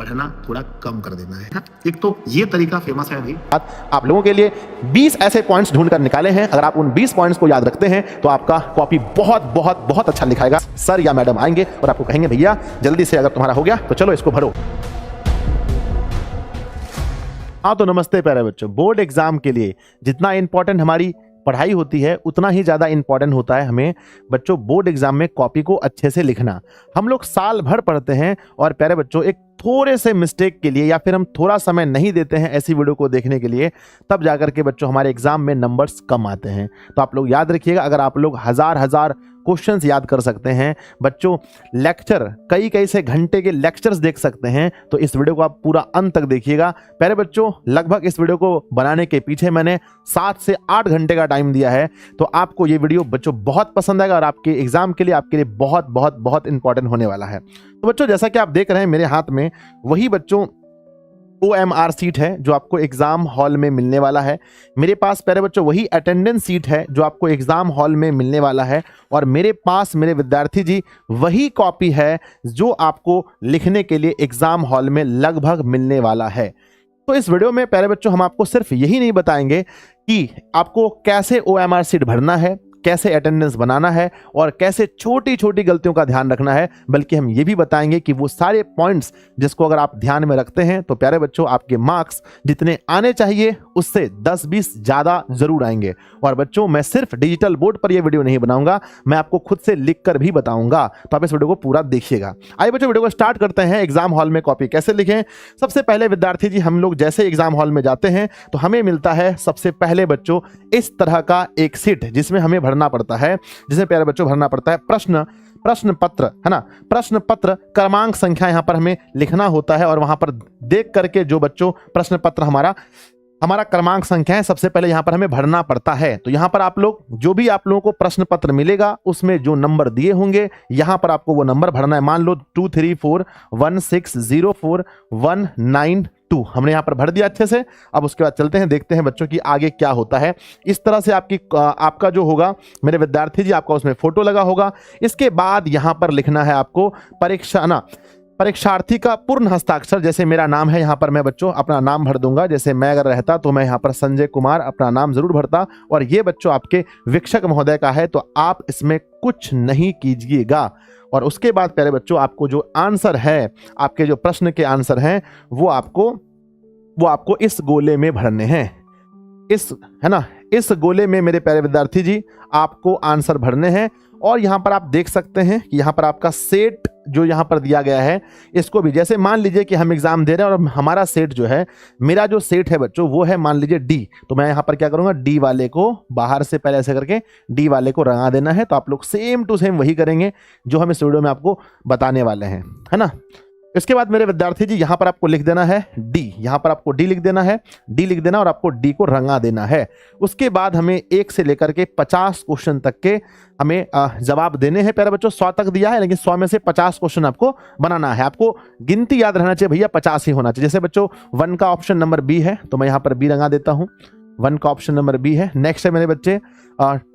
पढ़ना थोड़ा कम कर देना है। एक तो ये तरीका फेमस है अभी। आप लोगों के लिए 20 ऐसे पॉइंट्स ढूंढकर निकाले हैं। अगर आप उन 20 पॉइंट्स को याद रखते हैं तो आपका कॉपी बहुत बहुत बहुत अच्छा लिखाएगा। सर या मैडम आएंगे और आपको कहेंगे भैया जल्दी से अगर तुम्हारा हो गया तो चलो इसको भरो। हाँ तो नमस्ते प्यारे बच्चों, बोर्ड एग्जाम के लिए जितना इंपॉर्टेंट हमारी पढ़ाई होती है उतना ही ज़्यादा इंपॉर्टेंट होता है हमें बच्चों बोर्ड एग्जाम में कॉपी को अच्छे से लिखना। हम लोग साल भर पढ़ते हैं और प्यारे बच्चों एक थोड़े से मिस्टेक के लिए या फिर हम थोड़ा समय नहीं देते हैं ऐसी वीडियो को देखने के लिए, तब जाकर के बच्चों हमारे एग्जाम में नंबर्स कम आते हैं। तो आप लोग याद रखिएगा, अगर आप लोग हजार क्वेश्चंस याद कर सकते हैं बच्चों, लेक्चर कई से घंटे के लेक्चर्स देख सकते हैं, तो इस वीडियो को आप पूरा अंत तक देखिएगा। प्यारे बच्चों लगभग इस वीडियो को बनाने के पीछे मैंने 7 से 8 घंटे का टाइम दिया है। तो आपको ये वीडियो बच्चों बहुत पसंद आएगा और आपके एग्जाम के लिए आपके लिए बहुत बहुत बहुत इंपॉर्टेंट होने वाला है। तो बच्चों जैसा कि आप देख रहे हैं मेरे हाथ में, वही बच्चों OMR सीट है जो आपको एग्जाम हॉल में मिलने वाला है। मेरे पास प्यारे बच्चों वही अटेंडेंस सीट है जो आपको एग्जाम हॉल में मिलने वाला है। और मेरे पास मेरे विद्यार्थी जी वही कॉपी है जो आपको लिखने के लिए एग्जाम हॉल में लगभग मिलने वाला है। तो इस वीडियो में प्यारे बच्चों हम आपको सिर्फ यही नहीं बताएंगे कि आपको कैसे OMR सीट भरना है, कैसे अटेंडेंस बनाना है और कैसे छोटी छोटी गलतियों का ध्यान रखना है, बल्कि हम ये भी बताएंगे कि वो सारे पॉइंट्स जिसको अगर आप ध्यान में रखते हैं तो प्यारे बच्चों आपके मार्क्स जितने आने चाहिए उससे 10-20 ज़्यादा जरूर आएंगे। और बच्चों मैं सिर्फ डिजिटल बोर्ड पर यह वीडियो नहीं बनाऊंगा, मैं आपको खुद से लिख कर भी बताऊंगा। तो आप इस वीडियो को पूरा देखिएगा। आइए बच्चों वीडियो को स्टार्ट करते हैं। एग्जाम हॉल में कॉपी कैसे लिखें। सबसे पहले विद्यार्थी जी हम लोग जैसे एग्जाम हॉल में जाते हैं तो हमें मिलता है सबसे पहले बच्चों इस तरह का एक सीट जिसमें हमें भरना पड़ता है, जिसमें प्यारे बच्चों भरना पड़ता है प्रश्न पत्र, है ना। प्रश्न पत्र क्रमांक संख्या यहां पर हमें लिखना होता है और वहां पर देख करके जो बच्चों प्रश्न पत्र हमारा क्रमांक संख्या है सबसे पहले यहां पर हमें भरना पड़ता है। तो यहां पर आप लोग जो भी आप लोगों को प्रश्न पत्र मिलेगा उसमें जो नंबर दिए होंगे यहां पर आपको वो नंबर भरना है। मान लो 234160192 हमने यहां पर भर दिया अच्छे से। अब उसके बाद चलते हैं, देखते हैं बच्चों की आगे क्या होता है। इस तरह से आपका जो होगा मेरे विद्यार्थी जी आपका उसमें फोटो लगा होगा। इसके बाद यहां पर लिखना है आपको परीक्षार्थी का पूर्ण हस्ताक्षर। जैसे मेरा नाम है यहाँ पर मैं बच्चों अपना नाम भर दूंगा। जैसे मैं अगर रहता तो मैं यहाँ पर संजय कुमार अपना नाम जरूर भरता। और ये बच्चों आपके वीक्षक महोदय का है तो आप इसमें कुछ नहीं कीजिएगा। और उसके बाद प्यारे बच्चों आपको जो आंसर है, आपके जो प्रश्न के आंसर हैं वो आपको इस गोले में भरने हैं। इस गोले में मेरे प्यारे विद्यार्थी जी आपको आंसर भरने हैं। और यहां पर आप देख सकते हैं कि यहां पर आपका सेट जो यहां पर दिया गया है, इसको भी जैसे मान लीजिए कि हम एग्जाम दे रहे हैं और हमारा सेट जो है, मेरा जो सेट है बच्चों वो है मान लीजिए D। तो मैं यहां पर क्या करूंगा, D वाले को बाहर से पहले ऐसे करके D वाले को रंगा देना है। तो आप लोग सेम टू सेम वही करेंगे जो हम इस वीडियो में आपको बताने वाले हैं, है ना। इसके बाद मेरे विद्यार्थी जी यहां पर आपको लिख देना है D। यहां पर आपको D लिख देना है, D लिख देना और आपको D को रंगा देना है। उसके बाद हमें 1 से लेकर के 50 क्वेश्चन तक के हमें जवाब देने हैं। प्यारे बच्चों 100 तक दिया है लेकिन 100 में से 50 क्वेश्चन आपको बनाना है। आपको गिनती याद रहना चाहिए भैया, 50 ही होना चाहिए। जैसे बच्चों 1 का ऑप्शन नंबर B है तो मैं यहां पर B रंगा देता हूं। 1 का ऑप्शन नंबर B है। नेक्स्ट है मेरे बच्चे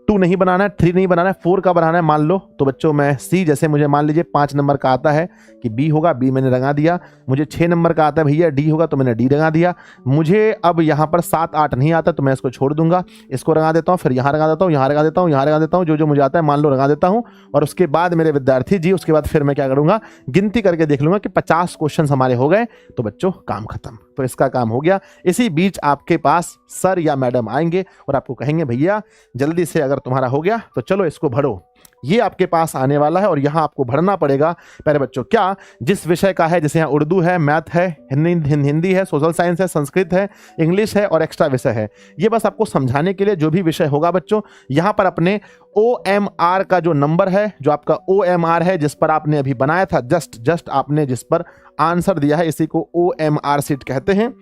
2 नहीं बनाना है, 3 नहीं बनाना है, 4 का बनाना है मान लो। तो बच्चों मैं C, जैसे मुझे मान लीजिए 5 नंबर का आता है कि B होगा, B मैंने रंगा दिया। मुझे 6 नंबर का आता है भैया D होगा तो मैंने D रंगा दिया। मुझे अब यहाँ पर 7, 8 नहीं आता तो मैं इसको छोड़ दूंगा, इसको रंगा देता हूँ, फिर यहाँ रंगा देता हूँ, यहाँ रंगा देता हूँ, यहाँ रंगा देता हूँ, जो मुझे आता है मान लो रंगा देता हूँ। और उसके बाद मेरे विद्यार्थी जी उसके बाद फिर मैं क्या करूँगा, गिनती करके देख लूंगा कि 50 क्वेश्चन हमारे हो गए तो बच्चों काम खत्म। तो इसका काम हो गया। इसी बीच आपके पास सर या मैडम आएंगे और आपको कहेंगे भैया जल्दी से अगर तुम्हारा हो गया तो चलो इसको भरो। ये आपके पास आने वाला है और यहां आपको भरना पड़ेगा प्यारे बच्चों क्या, जिस विषय का है। जैसे यहाँ उर्दू है, मैथ है, हिंदी है, सोशल साइंस है, संस्कृत है, इंग्लिश है और एक्स्ट्रा विषय है। ये बस आपको समझाने के लिए जो भी विषय होगा बच्चों, यहां पर अपने OMR का जो नंबर है, जो आपका OMR है जिस पर आपने अभी बनाया था, जस्ट आपने जिस पर आंसर दिया है, इसी को OMR सीट कहते हैं।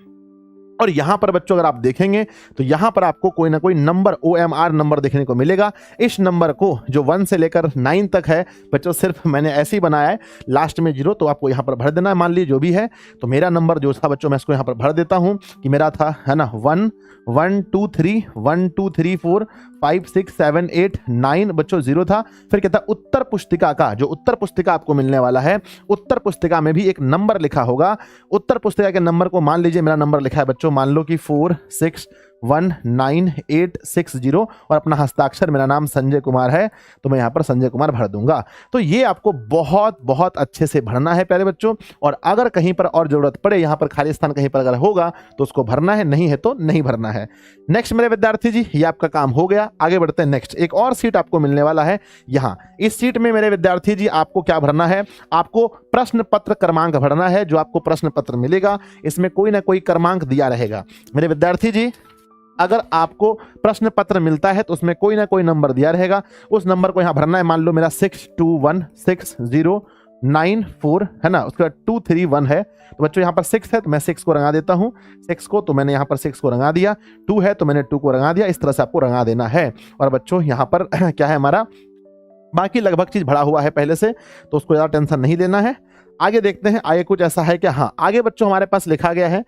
और यहां पर बच्चों अगर आप देखेंगे तो यहां पर आपको कोई ना कोई नंबर OMR नंबर देखने को मिलेगा। इस नंबर को जो 1 से लेकर 9 तक है बच्चों, सिर्फ मैंने ऐसे ही बनाया है, लास्ट में 0 तो आपको यहां पर भर देना है। मान लीजिए जो भी है, तो मेरा नंबर जो था बच्चों मैं इसको यहां पर भर देता हूं कि मेरा था, है ना, 1 1 2 3 1 2 3 4 5 6 7 8 9 बच्चों 0 था। फिर कहता है उत्तर पुस्तिका का, जो उत्तर पुस्तिका आपको मिलने वाला है, उत्तर पुस्तिका में भी एक नंबर लिखा होगा। उत्तर पुस्तिका के नंबर को मान लीजिए मेरा नंबर लिखा है बच्चों, मान लो कि 461860 और अपना हस्ताक्षर मेरा नाम संजय कुमार है, तो मैं यहाँ पर संजय कुमार भर दूंगा। तो ये आपको बहुत बहुत अच्छे से भरना है प्यारे बच्चों। और अगर कहीं पर और जरूरत पड़े, यहाँ पर खाली स्थान कहीं पर अगर होगा तो उसको भरना है, नहीं है तो नहीं भरना है। नेक्स्ट मेरे विद्यार्थी जी, ये आपका काम हो गया। आगे बढ़ते हैं। नेक्स्ट एक और सीट आपको मिलने वाला है यहाँ। इस सीट में मेरे विद्यार्थी जी आपको क्या भरना है, आपको प्रश्न पत्र क्रमांक भरना है। जो आपको प्रश्न पत्र मिलेगा इसमें कोई ना कोई क्रमांक दिया रहेगा। मेरे विद्यार्थी जी, अगर आपको प्रश्न पत्र मिलता है तो उसमें कोई ना कोई नंबर दिया रहेगा, उस नंबर को यहां भरना है। मान लो मेरा 621609 है ना, उसके बाद 231 है, तो बच्चों यहां पर 6 है तो मैं 6 को रंगा देता हूं। 6 को तो मैंने यहां पर 6 को रंगा दिया, 2 है तो मैंने 2 को रंगा दिया। इस तरह से आपको रंगा देना है। और बच्चों यहां पर क्या है, हमारा बाकी लगभग चीज भरा हुआ है पहले से, तो उसको ज्यादा टेंशन नहीं लेना है। आगे देखते हैं, आगे कुछ ऐसा है क्या। हाँ, आगे बच्चों हमारे पास लिखा गया है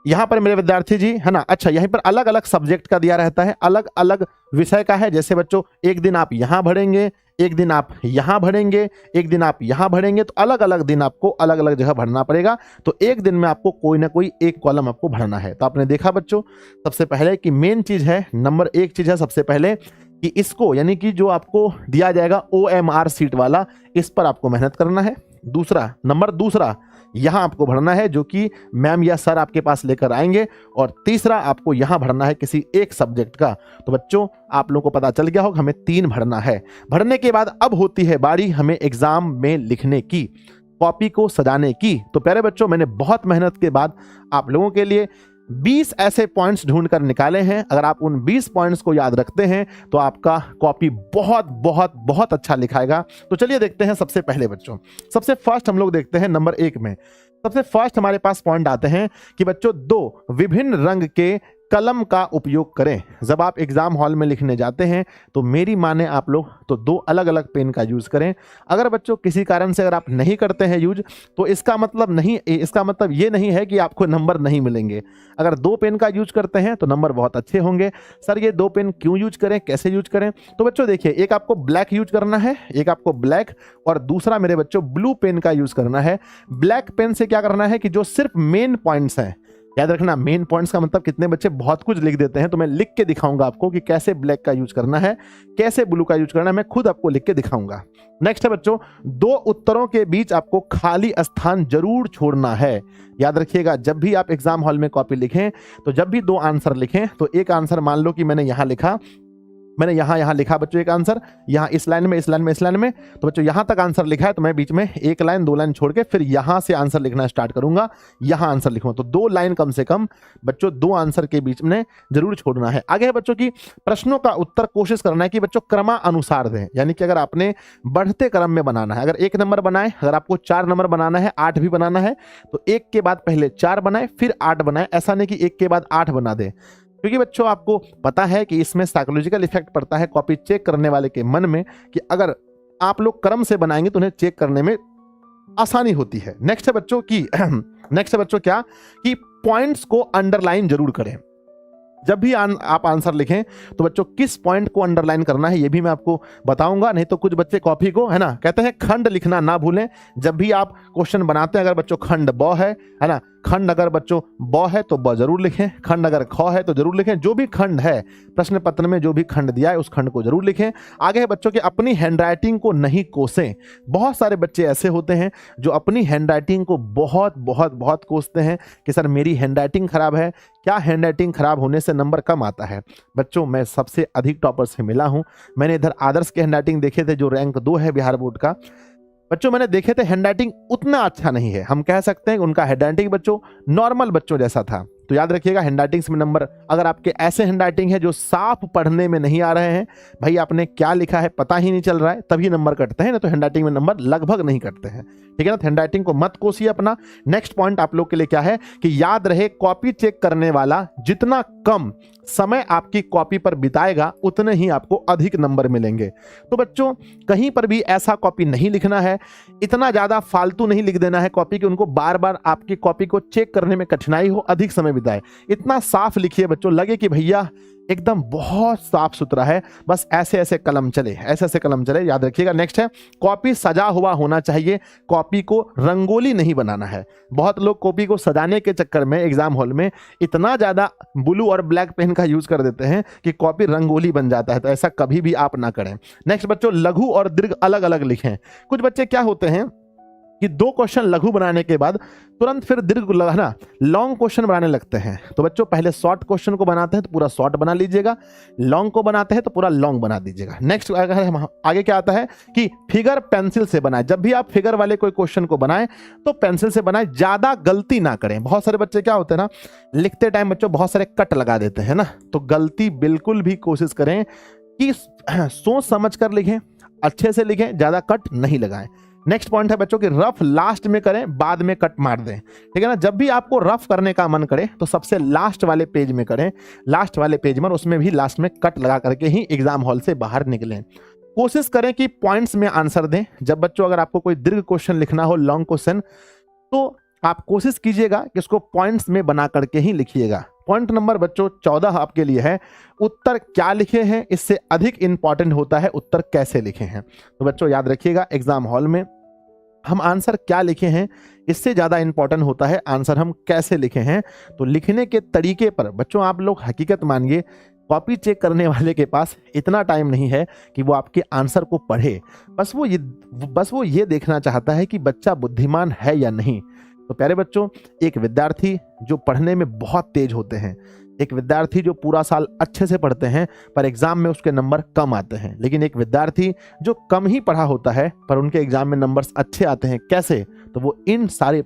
यहाँ पर मेरे विद्यार्थी जी, है ना। अच्छा, यहीं पर अलग अलग सब्जेक्ट का दिया रहता है, अलग अलग विषय का है। जैसे बच्चों एक दिन आप यहाँ भरेंगे, एक दिन आप यहाँ भरेंगे, एक दिन आप यहाँ भरेंगे, तो अलग अलग दिन आपको अलग अलग जगह भरना पड़ेगा। तो एक दिन में आपको कोई ना कोई एक कॉलम आपको भरना है। तो आपने देखा बच्चों, सबसे पहले कि मेन चीज है, नंबर 1 चीज है सबसे पहले कि इसको, यानी कि जो आपको दिया जाएगा OMR सीट वाला, इस पर आपको मेहनत करना है। नंबर दूसरा यहां आपको भरना है जो कि मैम या सर आपके पास लेकर आएंगे। और तीसरा आपको यहां भरना है किसी एक सब्जेक्ट का। तो बच्चों आप लोगों को पता चल गया होगा, हमें 3 भरना है। भरने के बाद अब होती है बारी हमें एग्जाम में लिखने की, कॉपी को सजाने की। तो प्यारे बच्चों, मैंने बहुत मेहनत के बाद आप लोगों के लिए 20 ऐसे पॉइंट्स ढूंढकर निकाले हैं। अगर आप उन 20 पॉइंट्स को याद रखते हैं तो आपका कॉपी बहुत बहुत बहुत अच्छा लिखाएगा। तो चलिए देखते हैं। सबसे पहले बच्चों, सबसे फर्स्ट हम लोग देखते हैं नंबर 1 में। सबसे फर्स्ट हमारे पास पॉइंट आते हैं कि बच्चों 2 विभिन्न रंग के कलम का उपयोग करें। जब आप एग्जाम हॉल में लिखने जाते हैं तो मेरी माने आप लोग तो 2 अलग अलग पेन का यूज करें। अगर बच्चों किसी कारण से अगर आप नहीं करते हैं यूज, तो इसका मतलब ये नहीं है कि आपको नंबर नहीं मिलेंगे। अगर 2 पेन का यूज करते हैं तो नंबर बहुत अच्छे होंगे। सर ये 2 पेन क्यों यूज करें, कैसे यूज करें? तो बच्चों देखिए, एक आपको ब्लैक यूज करना है, एक आपको ब्लैक, और दूसरा मेरे बच्चों ब्लू पेन का यूज करना है। ब्लैक पेन से क्या करना है कि जो सिर्फ मेन पॉइंट्स हैं, याद रखना मेन पॉइंट्स का मतलब कितने बच्चे बहुत कुछ लिख देते हैं, तो मैं लिख के दिखाऊंगा आपको कि कैसे ब्लैक का यूज करना है, कैसे ब्लू का यूज करना है, मैं खुद आपको लिख के दिखाऊंगा। नेक्स्ट है बच्चों, 2 उत्तरों के बीच आपको खाली स्थान जरूर छोड़ना है। याद रखिएगा, जब भी आप एग्जाम हॉल में कॉपी लिखें, तो जब भी 2 आंसर लिखें तो एक आंसर मान लो कि मैंने यहां लिखा, मैंने यहाँ लिखा बच्चों एक आंसर, यहाँ इस लाइन में, इस लाइन में, इस लाइन में, तो बच्चों यहाँ तक आंसर लिखा है तो मैं बीच में 1 लाइन 2 लाइन छोड़ के फिर यहाँ से आंसर लिखना स्टार्ट करूंगा, यहाँ आंसर लिखूंगा। तो 2 लाइन कम से कम बच्चों 2 आंसर के बीच में जरूर छोड़ना है। आगे है बच्चों की प्रश्नों का उत्तर कोशिश करना है कि बच्चों क्रमानुसार दें, यानी कि अगर आपने बढ़ते क्रम में बनाना है, अगर 1 नंबर बनाए, अगर आपको 4 नंबर बनाना है, 8 भी बनाना है, तो 1 के बाद पहले 4 बनाए फिर 8 बनाए। ऐसा नहीं कि 1 के बाद 8 बना दे, क्योंकि बच्चों आपको पता है कि इसमें साइकोलॉजिकल इफेक्ट पड़ता है कॉपी चेक करने वाले के मन में, कि अगर आप लोग क्रम से बनाएंगे तो उन्हें चेक करने में आसानी होती है। नेक्स्ट है बच्चों क्या कि पॉइंट्स को अंडरलाइन जरूर करें। जब भी आप आंसर लिखें तो बच्चों किस पॉइंट को अंडरलाइन करना है ये भी मैं आपको बताऊंगा। नहीं तो कुछ बच्चे कॉपी को, है ना, कहते हैं खंड लिखना ना भूलें। जब भी आप क्वेश्चन बनाते हैं, अगर बच्चों खंड ब है ना, खंड अगर बच्चों ब है तो ब जरूर लिखें, खंड अगर ख है तो जरूर लिखें। जो भी खंड है प्रश्न पत्र में, जो भी खंड दिया है उस खंड को जरूर लिखें। आगे है बच्चों कि अपनी हैंडराइटिंग को नहीं कोसें। बहुत सारे बच्चे ऐसे होते हैं जो अपनी हैंडराइटिंग को बहुत बहुत बहुत कोसते हैं कि सर मेरी हैंडराइटिंग खराब है। क्या हैंडराइटिंग खराब होने से नंबर कम आता है? बच्चों मैं सबसे अधिक टॉपर से मिला हूं। मैंने इधर आदर्श के हैंडराइटिंग देखे थे जो रैंक 2 है बिहार बोर्ड का। बच्चों मैंने देखे थे हैंडराइटिंग उतना अच्छा नहीं है, हम कह सकते हैं उनका हैंडराइटिंग बच्चों नॉर्मल बच्चों जैसा था। तो याद रखिएगा हैंडराइटिंग में नंबर, अगर आपके ऐसे हैंडराइटिंग है जो साफ पढ़ने में नहीं आ रहे हैं, भाई आपने क्या लिखा है पता ही नहीं चल रहा है, तभी नंबर कटते हैं, ना तो हैंडराइटिंग में नंबर लगभग नहीं कटते हैं। ठीक है ना, हैंडराइटिंग को मत कोसिए अपना। नेक्स्ट पॉइंट आप लोग के लिए क्या है कि याद रहे, कॉपी चेक करने वाला जितना कम समय आपकी कॉपी पर बिताएगा उतने ही आपको अधिक नंबर मिलेंगे। तो बच्चों कहीं पर भी ऐसा कॉपी नहीं लिखना है, इतना ज्यादा फालतू नहीं लिख देना है कॉपी कि उनको बार बार आपकी कॉपी को चेक करने में कठिनाई हो, अधिक समय बिताए। इतना साफ लिखिए बच्चों, लगे कि भैया एकदम बहुत साफ सुथरा है, बस ऐसे ऐसे कलम चले, ऐसे ऐसे कलम चले। याद रखिएगा। नेक्स्ट है, कॉपी सजा हुआ होना चाहिए, कॉपी को रंगोली नहीं बनाना है। बहुत लोग कॉपी को सजाने के चक्कर में एग्जाम हॉल में इतना ज्यादा ब्लू और ब्लैक पेन का यूज कर देते हैं कि कॉपी रंगोली बन जाता है, तो ऐसा कभी भी आप ना करें। नेक्स्ट बच्चों, लघु और दीर्घ अलग अलग लिखें। कुछ बच्चे क्या होते हैं कि 2 क्वेश्चन लघु बनाने के बाद तुरंत फिर दीर्घ ना लॉन्ग क्वेश्चन बनाने लगते हैं। तो बच्चों पहले शॉर्ट क्वेश्चन को बनाते हैं तो पूरा शॉर्ट बना लीजिएगा, लॉन्ग को बनाते हैं तो पूरा लॉन्ग बना दीजिएगा। नेक्स्ट आगे क्या आता है कि फिगर पेंसिल से बनाएं। जब भी आप फिगर वाले कोई क्वेश्चन को बनाएं तो पेंसिल से बनाएं, ज्यादा गलती ना करें। बहुत सारे बच्चे क्या होते हैं ना, लिखते टाइम बच्चों बहुत सारे कट लगा देते हैं ना, तो गलती बिल्कुल भी कोशिश करें कि सोच समझ कर लिखें, अच्छे से लिखें, ज्यादा कट नहीं लगाएं। नेक्स्ट पॉइंट है बच्चों कि रफ लास्ट में करें, बाद में कट मार दें। ठीक है ना, जब भी आपको रफ करने का मन करे तो सबसे लास्ट वाले पेज में करें, लास्ट वाले पेज में, उसमें भी लास्ट में कट लगा करके ही एग्जाम हॉल से बाहर निकलें। कोशिश करें कि पॉइंट्स में आंसर दें। जब बच्चों अगर आपको कोई दीर्घ क्वेश्चन लिखना हो, लॉन्ग क्वेश्चन, तो आप कोशिश कीजिएगा कि उसको पॉइंट्स में बना करके ही लिखिएगा। पॉइंट नंबर बच्चों 14 आपके लिए है, उत्तर क्या लिखे हैं इससे अधिक इंपॉर्टेंट होता है उत्तर कैसे लिखे हैं। तो बच्चों याद रखिएगा, एग्जाम हॉल में हम आंसर क्या लिखे हैं इससे ज्यादा इंपॉर्टेंट होता है आंसर हम कैसे लिखे हैं। तो लिखने के तरीके पर बच्चों आप लोग हकीकत मानिए, कॉपी चेक करने वाले के पास इतना टाइम नहीं है कि वो आपके आंसर को पढ़े, बस वो ये देखना चाहता है कि बच्चा बुद्धिमान है या नहीं। तो प्यारे बच्चों, एक विद्यार्थी जो पढ़ने में बहुत तेज होते हैं, एक विद्यार्थी जो पूरा साल अच्छे से पढ़ते हैं पर एग्जाम में उसके नंबर कम आते हैं, लेकिन एक विद्यार्थी जो कम ही पढ़ा होता है पर उनके एग्जाम में नंबर्स अच्छे आते हैं, कैसे? तो वो इन सारे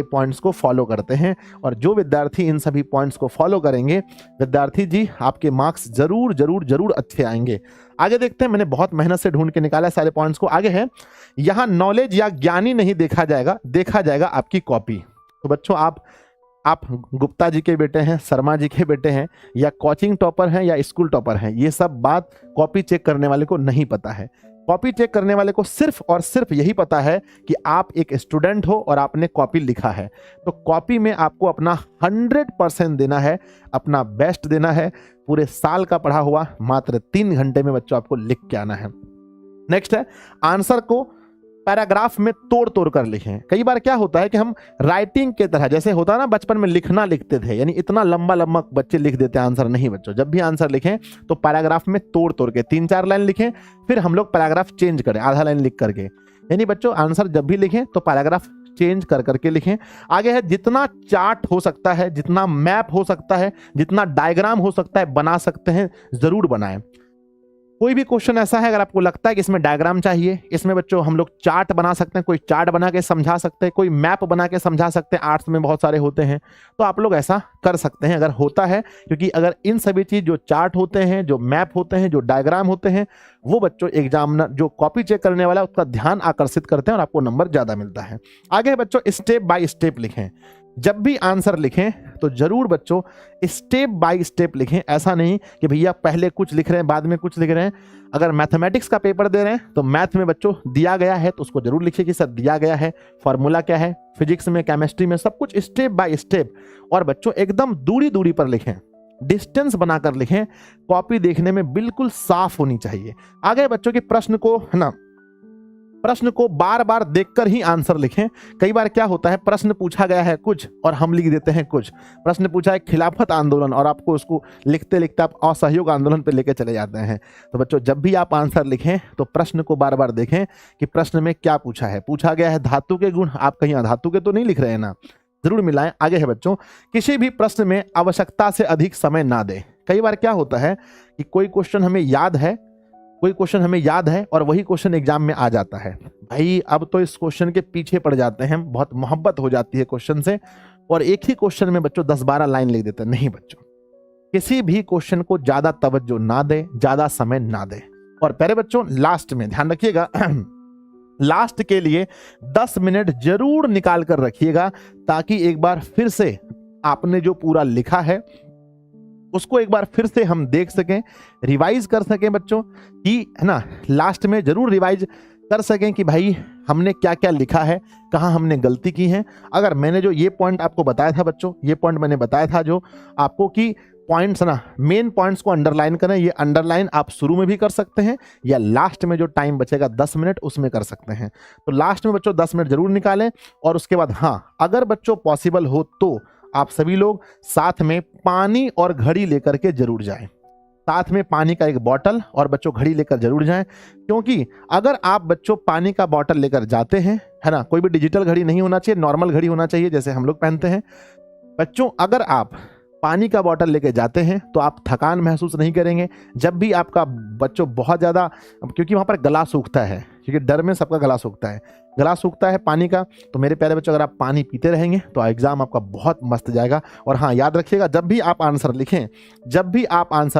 पॉइंट्स को फॉलो करते हैं। और जो विद्यार्थी इन सभी पॉइंट्स को फॉलो करेंगे, विद्यार्थी जी आपके मार्क्स जरूर जरूर जरूर अच्छे आएंगे। आगे देखते हैं, मैंने बहुत मेहनत से ढूंढ के निकाला सारे पॉइंट्स को। आगे है, यहाँ नॉलेज या ज्ञानी नहीं देखा जाएगा, देखा जाएगा आपकी कॉपी। तो बच्चों आप गुप्ता जी के बेटे हैं, शर्मा जी के बेटे हैं, या कोचिंग टॉपर हैं या स्कूल टॉपर हैं, ये सब बात कॉपी चेक करने वाले को नहीं पता है। कॉपी चेक करने वाले को सिर्फ और सिर्फ यही पता है कि आप एक स्टूडेंट हो और आपने कॉपी लिखा है। तो कॉपी में आपको अपना 100% देना है, अपना बेस्ट देना है। पूरे साल का पढ़ा हुआ मात्र 3 घंटे में बच्चों आपको लिख के आना है। नेक्स्ट है, आंसर को पैराग्राफ में तोड़ तोड़ कर लिखें। कई बार क्या होता है कि हम राइटिंग के तरह, जैसे होता है ना बचपन में लिखना लिखते थे, यानी इतना लंबा लंबा बच्चे लिख देते हैं आंसर। नहीं बच्चों, जब भी आंसर लिखें तो पैराग्राफ में तोड़ तोड़ के 3-4 लाइन लिखें, फिर हम लोग पैराग्राफ चेंज करें आधा लाइन लिख करके। यानी बच्चों आंसर जब भी लिखें तो पैराग्राफ चेंज कर करके लिखें। आगे है, जितना चार्ट हो सकता है, जितना मैप हो सकता है, जितना डायग्राम हो सकता है बना सकते हैं, जरूर बनाएं। कोई भी क्वेश्चन ऐसा है अगर आपको लगता है कि इसमें डायग्राम चाहिए, इसमें बच्चों हम लोग चार्ट बना सकते हैं, कोई चार्ट बना के समझा सकते हैं, कोई मैप बना के समझा सकते हैं, आर्ट्स में बहुत सारे होते हैं, तो आप लोग ऐसा कर सकते हैं अगर होता है। क्योंकि अगर इन सभी चीज, जो चार्ट होते हैं, जो मैप होते हैं, जो डायग्राम होते हैं, वो बच्चों एग्जामिनर जो कॉपी चेक करने वाला उसका ध्यान आकर्षित करते हैं और आपको नंबर ज्यादा मिलता है। आगे बच्चों स्टेप बाय स्टेप लिखें। जब भी आंसर लिखें तो जरूर बच्चों स्टेप बाय स्टेप लिखें। ऐसा नहीं कि भैया पहले कुछ लिख रहे हैं बाद में कुछ लिख रहे हैं। अगर मैथमेटिक्स का पेपर दे रहे हैं तो मैथ में बच्चों दिया गया है तो उसको जरूर लिखिए कि सर दिया गया है, फॉर्मूला क्या है, फिजिक्स में, केमिस्ट्री में, सब कुछ स्टेप बाय स्टेप। और बच्चों एकदम दूरी दूरी पर लिखें, डिस्टेंस बनाकर लिखें, कॉपी देखने में बिल्कुल साफ होनी चाहिए। आगे बच्चों के प्रश्न को बार बार देखकर ही आंसर लिखें। कई बार क्या होता है, प्रश्न पूछा गया है कुछ और हम लिख देते हैं कुछ। प्रश्न पूछा है खिलाफत आंदोलन और आपको उसको लिखते लिखते आप असहयोग आंदोलन पे लेके चले जाते हैं। तो बच्चों जब भी आप आंसर लिखें तो प्रश्न को बार बार देखें कि प्रश्न में क्या पूछा है। पूछा गया है धातु के गुण, आप कहीं अधातु के तो नहीं लिख रहे हैं ना, जरूर मिलाएं। आगे है बच्चों, किसी भी प्रश्न में आवश्यकता से अधिक समय ना दें। कई बार क्या होता है कि कोई क्वेश्चन हमें याद है और वही क्वेश्चन एग्जाम में आ जाता है। भाई अब तो इस क्वेश्चन के पीछे पड़ जाते हैं, बहुत मोहब्बत हो जाती है क्वेश्चन से, और एक ही क्वेश्चन में बच्चों 10-12 लाइन लिख देते हैं। नहीं बच्चों, किसी भी क्वेश्चन को ज्यादा तवज्जो ना दे, ज्यादा समय ना दे। और प्यारे बच्चों, लास्ट में ध्यान रखिएगा, लास्ट के लिए 10 मिनट जरूर निकाल कर रखिएगा, ताकि एक बार फिर से आपने जो पूरा लिखा है उसको एक बार फिर से हम देख सकें, रिवाइज कर सकें बच्चों, कि है ना, लास्ट में जरूर रिवाइज कर सकें कि भाई हमने क्या क्या लिखा है, कहाँ हमने गलती की है। अगर मैंने जो ये पॉइंट आपको बताया था बच्चों, ये पॉइंट मैंने बताया था जो आपको कि पॉइंट्स ना, मेन पॉइंट्स को अंडरलाइन करें, ये अंडरलाइन आप शुरू में भी कर सकते हैं या लास्ट में जो टाइम बचेगा 10 मिनट उसमें कर सकते हैं। तो लास्ट में बच्चों 10 मिनट जरूर निकालें। और उसके बाद हाँ, अगर बच्चों पॉसिबल हो तो आप सभी लोग साथ में पानी और घड़ी लेकर के जरूर जाएं। साथ में पानी का एक बॉटल और बच्चों घड़ी लेकर जरूर जाएं, क्योंकि अगर आप बच्चों पानी का बॉटल लेकर जाते हैं, है ना, कोई भी डिजिटल घड़ी नहीं होना चाहिए, नॉर्मल घड़ी होना चाहिए जैसे हम लोग पहनते हैं। बच्चों अगर आप पानी का बॉटल लेके जाते हैं तो आप थकान महसूस नहीं करेंगे। जब भी आपका बच्चों बहुत ज़्यादा, क्योंकि वहाँ पर गला सूखता है, क्योंकि डर में सबका गला सूखता है, गला सूखता है पानी का, तो मेरे प्यारे बच्चों अगर आप पानी पीते रहेंगे तो एग्जाम आपका बहुत मस्त जाएगा। और हाँ, याद रखिएगा, जब भी आप आंसर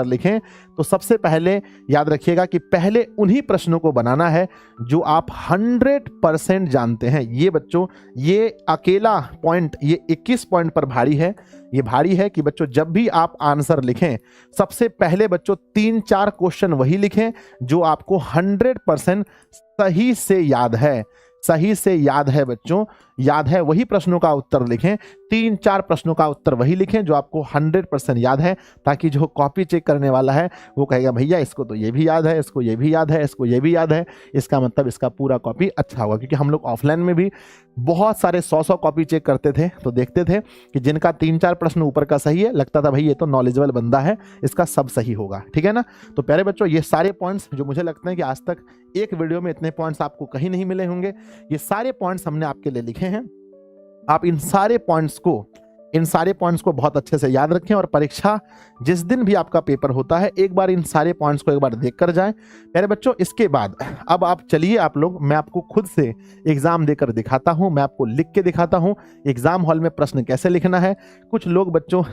लिखें तो सबसे पहले याद रखिएगा कि पहले उन्हीं प्रश्नों को बनाना है जो आप 100% जानते हैं। ये बच्चों, ये अकेला पॉइंट, ये 21 पॉइंट पर भारी है। ये भारी है कि बच्चों जब भी आप आंसर लिखें, सबसे पहले बच्चों 3-4 क्वेश्चन वही लिखें जो आपको 100% सही से याद है। सही से याद है बच्चों, याद है वही प्रश्नों का उत्तर लिखें। 3-4 प्रश्नों का उत्तर वही लिखें जो आपको 100% याद है, ताकि जो कॉपी चेक करने वाला है वो कहेगा भैया इसको तो ये भी याद है, इसको ये भी याद है, इसको ये भी याद है, इसका मतलब इसका पूरा कॉपी अच्छा होगा। क्योंकि हम लोग ऑफलाइन में भी बहुत सारे 100 कॉपी चेक करते थे, तो देखते थे कि जिनका 3-4 प्रश्न ऊपर का सही है, लगता था भाई ये तो नॉलेजेबल बंदा है, इसका सब सही होगा। ठीक है ना। तो प्यारे बच्चों, ये सारे पॉइंट्स जो मुझे लगता है कि आज तक एक वीडियो में इतने पॉइंट्स आपको कहीं नहीं मिले होंगे, ये सारे पॉइंट्स हमने आपके लिए लिखे हैं। आप इन सारे पॉइंट्स को बहुत अच्छे से याद रखें, और परीक्षा जिस दिन भी आपका पेपर होता है एक बार इन सारे पॉइंट्स को एक बार देख कर जाएं। प्यारे बच्चों, इसके बाद अब आप चलिए, आप लोग, मैं आपको खुद से एग्जाम देकर दिखाता हूं, मैं आपको लिख के दिखाता हूं एग्जाम हॉल में प्रश्न कैसे लिखना है। कुछ लोग बच्चों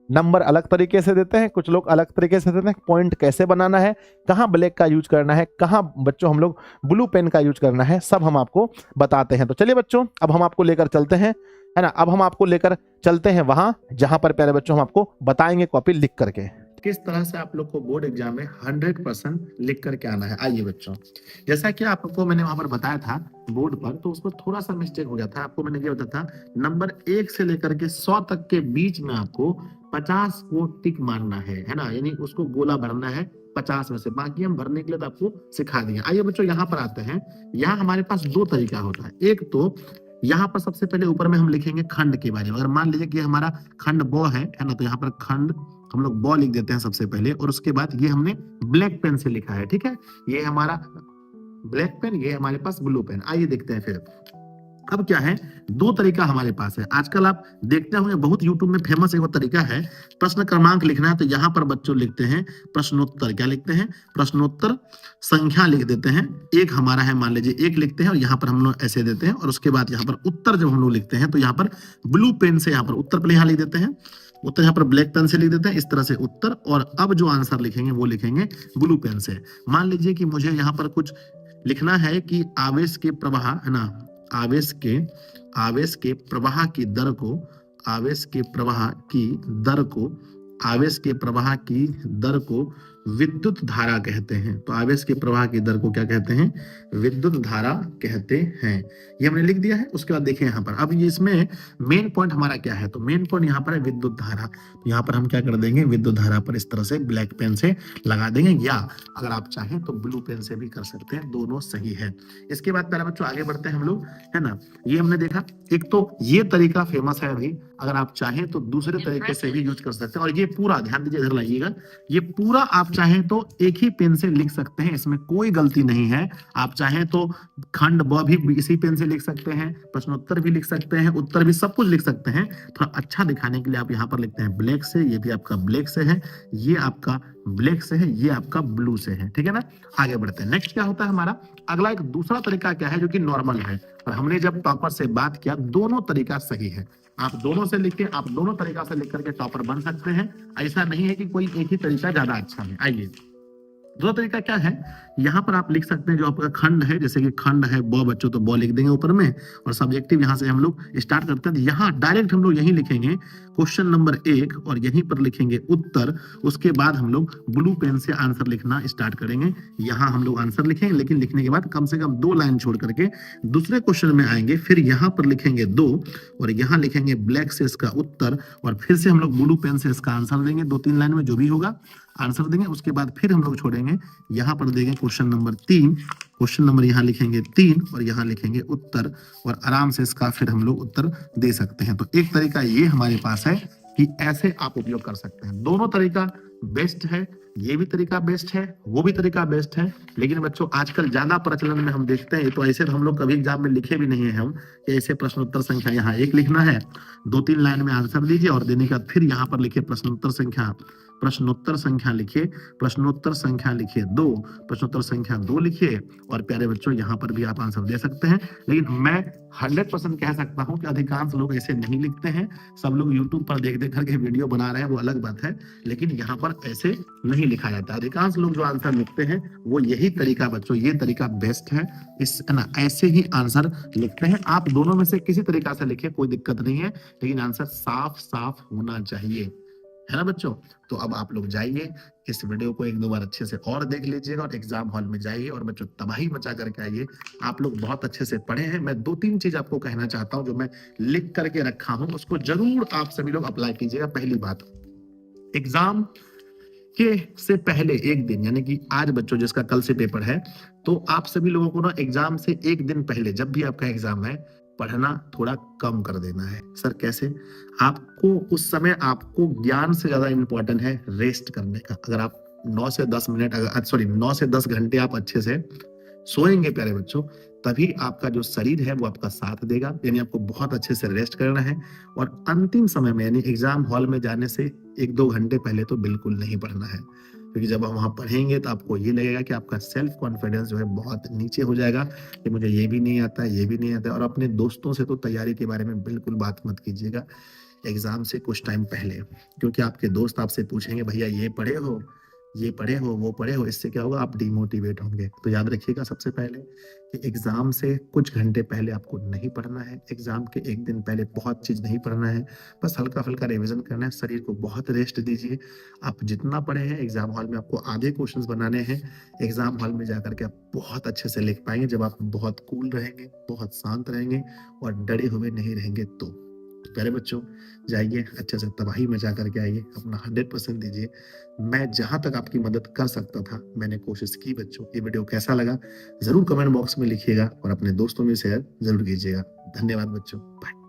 नंबर अलग तरीके से देते हैं, कुछ लोग अलग तरीके से देते हैं। पॉइंट कैसे बनाना है, कहाँ ब्लैक का यूज करना है, कहाँ बच्चों हम लोग ब्लू पेन का यूज करना है, सब हम आपको बताते हैं। तो चलिए बच्चों, अब हम आपको लेकर चलते हैं, है ना, अब हम आपको लेकर चलते हैं वहां जहां पर प्यारे बच्चों हम आपको बताएंगे कॉपी लिख करके किस तरह से आप लोग को बोर्ड एग्जाम में 100% लिख करके आना है। आइए बच्चों, जैसा कि आपको मैंने वहां पर बताया था बोर्ड पर, तो उसमें थोड़ा सा मिस्टेक हो गया था। आपको मैंने ये बताया था नंबर 1 से लेकर के 100 तक के बीच में आपको 50 को टिक मारना है ना, यानी उसको गोला भरना है 50 में से, बाकी हम भरने के लिए तो आपको सिखा दिए। आइए बच्चों, यहाँ पर आते हैं। यहाँ हमारे पास 2 तरीका होता है। एक तो यहाँ पर सबसे पहले ऊपर में हम लिखेंगे खंड के बारे में। अगर मान लीजिए कि हमारा खंड ब है ना, तो यहाँ पर खंड हम लोग ब लिख देते हैं सबसे पहले, और उसके बाद ये हमने ब्लैक पेन से लिखा है। ठीक है, ये हमारा ब्लैक पेन, ये हमारे पास ब्लू पेन। आइए देखते हैं फिर। अब क्या है, 2 तरीका हमारे पास है। आजकल आप देखते होंगे बहुत यूट्यूब में फेमस एक तरीका है, प्रश्न क्रमांक लिखना है। तो यहाँ पर बच्चों लिखते हैं प्रश्नोत्तर, क्या लिखते हैं, प्रश्नोत्तर संख्या लिख देते हैं। एक हमारा है, मान लीजिए 1 लिखते हैं, और यहाँ पर हम लोग ऐसे देते हैं। और उसके बाद यहाँ पर उत्तर जब हम लोग लिखते हैं तो यहाँ पर ब्लू पेन से यहाँ पर उत्तर पहले यहाँ लिख देते हैं, उत्तर यहाँ पर ब्लैक पेन से लिख देते हैं, इस तरह से उत्तर। और अब जो आंसर लिखेंगे वो लिखेंगे ब्लू पेन से। मान लीजिए कि मुझे यहाँ पर कुछ लिखना है कि आवेश के प्रवाह, है ना, आवेश के प्रवाह की दर को, आवेश के प्रवाह की दर को विद्युत धारा कहते हैं। तो आवेश के प्रवाह की दर को क्या कहते हैं, विद्युत धारा कहते हैं। ये हमने लिख दिया है। उसके बाद देखिए यहाँ पर, अब ये इसमें मेन पॉइंट हमारा क्या है, तो मेन पॉइंट यहाँ पर है विद्युत धारा। तो यहाँ पर हम क्या कर देंगे, विद्युत धारा पर इस तरह से ब्लैक पेन से लगा देंगे, या अगर आप चाहें तो ब्लू पेन से भी कर सकते हैं, दोनों सही है। इसके बाद पहले बच्चों आगे बढ़ते हैं हम लोग, है ना। ये हमने देखा, एक तो ये तरीका फेमस है अभी, अगर आप चाहें तो दूसरे तरीके से भी यूज कर सकते हैं। और ये पूरा ध्यान दीजिए, इधर लाइएगा, ये पूरा आप चाहें तो एक ही पेन से लिख सकते हैं, इसमें कोई गलती नहीं है। आप चाहें तो खंड ब भी इसी पेन से लिख सकते हैं, प्रश्नोत्तर भी लिख सकते हैं, उत्तर भी, सब कुछ लिख सकते हैं। थोड़ा अच्छा दिखाने के लिए आप यहाँ पर लिखते हैं ब्लैक से, ये भी आपका ब्लैक से है, ये आपका ब्लैक से है, ये आपका ब्लू से है, ठीक है ना। आगे बढ़ते हैं, नेक्स्ट क्या होता है हमारा अगला एक दूसरा तरीका क्या है जो कि नॉर्मल है, और हमने जब टॉपर से बात किया दोनों तरीका सही है, आप दोनों से लिखे, आप दोनों तरीका से लिख करके टॉपर बन सकते हैं। ऐसा नहीं है कि कोई एक ही तरीका ज्यादा अच्छा है। आइए दूसरा तरीका क्या है, यहाँ पर आप लिख सकते हैं जो आपका खंड है, जैसे कि खंड है ब बच्चों, तो ब लिख देंगे ऊपर में, और सब्जेक्टिव यहाँ से हम लोग स्टार्ट करते हैं। यहाँ डायरेक्ट हम लोग यही लिखेंगे क्वेश्चन नंबर 1 और यहीं पर लिखेंगे उत्तर। उसके बाद हम लोग ब्लू पेन से आंसर लिखना स्टार्ट करेंगे। यहाँ हम लोग आंसर लिखेंगे, लेकिन लिखने के बाद कम से कम 2 लाइन छोड़ करके दूसरे क्वेश्चन में आएंगे, फिर यहाँ पर लिखेंगे 2 और यहाँ लिखेंगे ब्लैक से इसका उत्तर, और फिर से हम लोग ब्लू पेन से इसका आंसर देंगे, 2-3 लाइन में जो भी होगा आंसर देंगे। उसके बाद फिर हम लोग छोड़ेंगे, यहाँ पर देंगे क्वेश्चन नंबर 3, क्वेश्चन नंबर यहाँ लिखेंगे 3 और यहाँ लिखेंगे उत्तर, और आराम से इसका फिर हम लोग उत्तर दे सकते हैं। तो एक तरीका ये हमारे पास है कि ऐसे आप उपयोग कर सकते हैं। दोनों तरीका बेस्ट है, ये भी तरीका बेस्ट है, वो भी तरीका बेस्ट है, लेकिन बच्चों आजकल ज्यादा प्रचलन में हम देखते हैं, तो ऐसे हम लोग कभी एग्जाम में लिखे भी नहीं है हम कि ऐसे प्रश्नोत्तर संख्या यहाँ 1 लिखना है, 2-3 लाइन में आंसर दीजिए और देने के बाद फिर यहाँ पर लिखिए प्रश्नोत्तर संख्या लिखिए, प्रश्नोत्तर संख्या लिखिए 2, प्रश्नोत्तर संख्या 2 लिखिए, और प्यारे बच्चों यहाँ पर भी आप आंसर दे सकते हैं। लेकिन मैं 100% कह सकता हूँ कि अधिकांश लोग ऐसे नहीं लिखते हैं। सब लोग YouTube पर देख देख करके वीडियो बना रहे हैं, वो अलग बात है, लेकिन यहाँ पर ऐसे नहीं लिखा जाता। अधिकांश लोग जो आंसर लिखते हैं वो यही तरीका बच्चों, ये तरीका बेस्ट है, इस ना ऐसे ही आंसर लिखते हैं। आप दोनों में से किसी तरीका से लिखे, कोई दिक्कत नहीं है, लेकिन आंसर साफ साफ होना चाहिए, है ना बच्चों। तो अब आप लोग जाइए, इस वीडियो को 1-2 बार अच्छे से और देख लीजिएगा, और एग्जाम हॉल में जाइए और बच्चों तबाही मचा करके आइए। आप लोग बहुत अच्छे से पढ़े हैं। मैं 2-3 चीज आपको कहना चाहता हूं जो मैं लिख करके रखा हूं, उसको जरूर आप सभी लोग अप्लाई कीजिएगा। पहली बात, एग्जाम के से पहले एक दिन, यानी कि आज बच्चों जिसका कल से पेपर है, तो आप सभी लोगों को ना एग्जाम से एक दिन पहले जब भी आपका एग्जाम है, पढ़ना थोड़ा कम कर देना है। सर कैसे? आपको उस समय आपको ज्ञान से ज्यादा इंपॉर्टेंट है रेस्ट करने का। अगर आप 9 से 10 मिनट, 9 से 10 घंटे आप अच्छे से सोएंगे प्यारे बच्चों, तभी आपका जो शरीर है वो आपका साथ देगा। यानी आपको बहुत अच्छे से रेस्ट करना है, और अंतिम समय में यानी एग्जाम हॉल में जाने से 1-2 घंटे पहले तो बिल्कुल नहीं पढ़ना है, क्योंकि जब हम वहां पढ़ेंगे तो आपको ये लगेगा कि आपका सेल्फ कॉन्फिडेंस जो है बहुत नीचे हो जाएगा कि मुझे ये भी नहीं आता, ये भी नहीं आता। और अपने दोस्तों से तो तैयारी के बारे में बिल्कुल बात मत कीजिएगा एग्जाम से कुछ टाइम पहले, क्योंकि आपके दोस्त आपसे पूछेंगे भैया ये पढ़े हो, ये पढ़े हो, वो पढ़े हो। इससे क्या होगा, आप डिमोटिवेट होंगे। तो याद रखिएगा सबसे पहले कि एग्जाम से कुछ घंटे पहले आपको नहीं पढ़ना है, एग्जाम के एक दिन पहले बहुत चीज नहीं पढ़ना है, बस हल्का फुल्का रिवीजन करना है। शरीर को बहुत रेस्ट दीजिए। आप जितना पढ़े हैं एग्जाम हॉल में आपको आधे क्वेश्चंस बनाने हैं, एग्जाम हॉल में जाकर के आप बहुत अच्छे से लिख पाएंगे जब आप बहुत कूल रहेंगे, बहुत शांत रहेंगे और डरे हुए नहीं रहेंगे। तो प्यारे बच्चों जाइए, अच्छे से तबाही मचा करके आइए, अपना 100% दीजिए। मैं जहां तक आपकी मदद कर सकता था मैंने कोशिश की बच्चों। ये वीडियो कैसा लगा जरूर कमेंट बॉक्स में लिखिएगा, और अपने दोस्तों में शेयर जरूर कीजिएगा। धन्यवाद बच्चों, बाय।